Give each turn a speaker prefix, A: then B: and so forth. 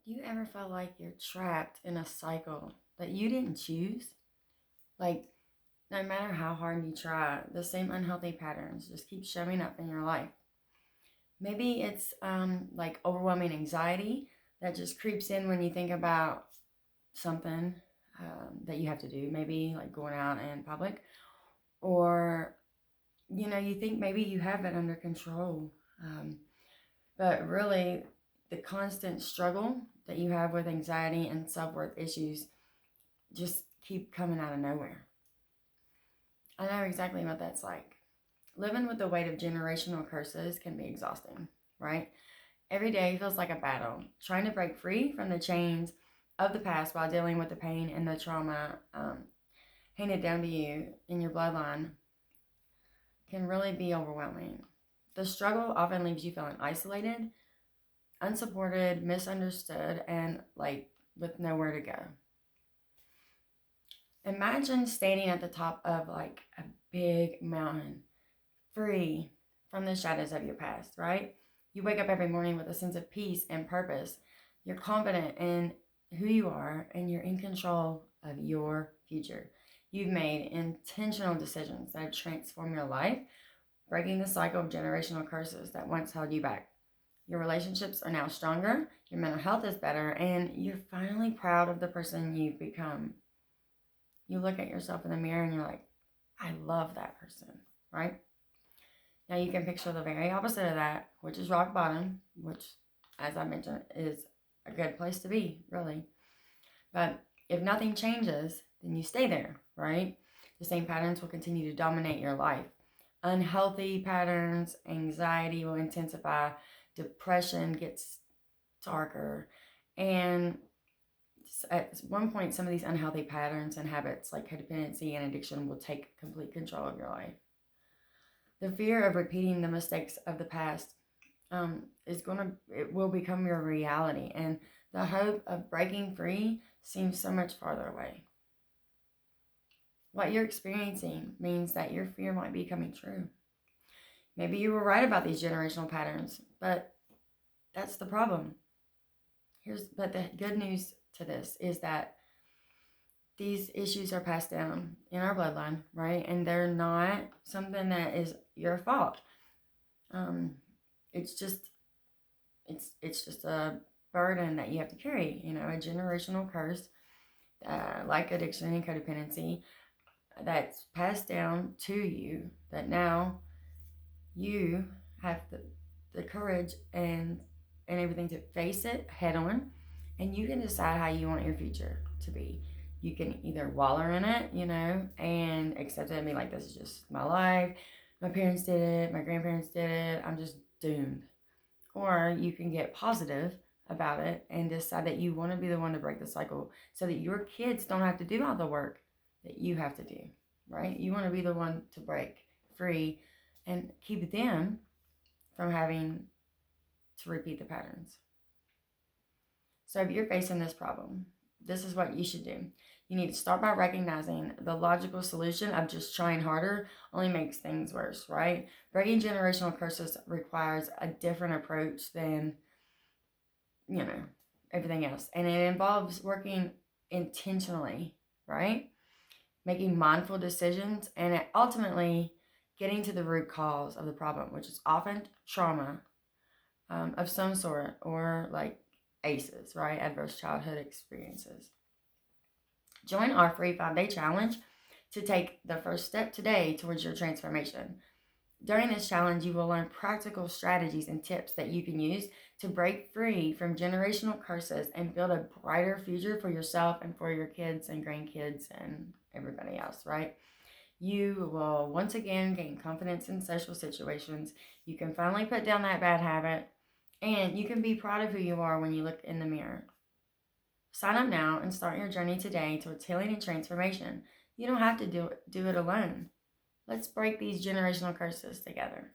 A: Do you ever feel like you're trapped in a cycle that you didn't choose? Like, no matter how hard you try, the same unhealthy patterns just keep showing up in your life. Maybe it's like overwhelming anxiety that just creeps in when you think about something that you have to do, maybe like going out in public, or you think maybe you have it under control. But really, the constant struggle that you have with anxiety and self worth issues just keep coming out of nowhere. I know exactly what that's like. Living with the weight of generational curses can be exhausting, right? Every day feels like a battle. Trying to break free from the chains of the past while dealing with the pain and the trauma handed down to you in your bloodline can really be overwhelming. The struggle often leaves you feeling isolated, unsupported, misunderstood, and like with nowhere to go. Imagine standing at the top of like a big mountain, free from the shadows of your past, right? You wake up every morning with a sense of peace and purpose. You're confident in who you are and you're in control of your future. You've made intentional decisions that have transformed your life, breaking the cycle of generational curses that once held you back. Your relationships are now stronger, your mental health is better, and you're finally proud of the person you've become. You look at yourself in the mirror and you're like, I love that person, right? Now you can picture the very opposite of that, which is rock bottom, which, as I mentioned, is a good place to be, really. But if nothing changes, then you stay there, right? The same patterns will continue to dominate your life. Unhealthy patterns, anxiety will intensify, depression gets darker, and at one point, some of these unhealthy patterns and habits like codependency and addiction will take complete control of your life. The fear of repeating the mistakes of the past it will become your reality, and the hope of breaking free seems so much farther away. What you're experiencing means that your fear might be coming true. Maybe you were right about these generational patterns, but that's the problem. But the good news to this is that these issues are passed down in our bloodline, right? And they're not something that is your fault. Um, it's just it's just a burden that you have to carry. A generational curse, like addiction and codependency, that's passed down to you. That now you have the courage and everything to face it head on, and you can decide how you want your future to be. You can either wallow in it, and accept it and be like, this is just my life. My parents did it. My grandparents did it. I'm just doomed. Or you can get positive about it and decide that you want to be the one to break the cycle so that your kids don't have to do all the work that you have to do, right? You want to be the one to break free and keep them from having to repeat the patterns. So if you're facing this problem, this is what you should do. You need to start by recognizing the logical solution of just trying harder only makes things worse, right? Breaking generational curses requires a different approach than, everything else. And it involves working intentionally, right? Making mindful decisions and ultimately getting to the root cause of the problem, which is often trauma of some sort or like ACEs, right? Adverse childhood experiences. Join our free 5-day challenge to take the first step today towards your transformation. During this challenge, you will learn practical strategies and tips that you can use to break free from generational curses and build a brighter future for yourself and for your kids and grandkids and everybody else, right? You will once again gain confidence in social situations. You can finally put down that bad habit, and you can be proud of who you are when you look in the mirror. Sign up now and start your journey today towards healing and transformation. You don't have to do it alone. Let's break these generational curses together.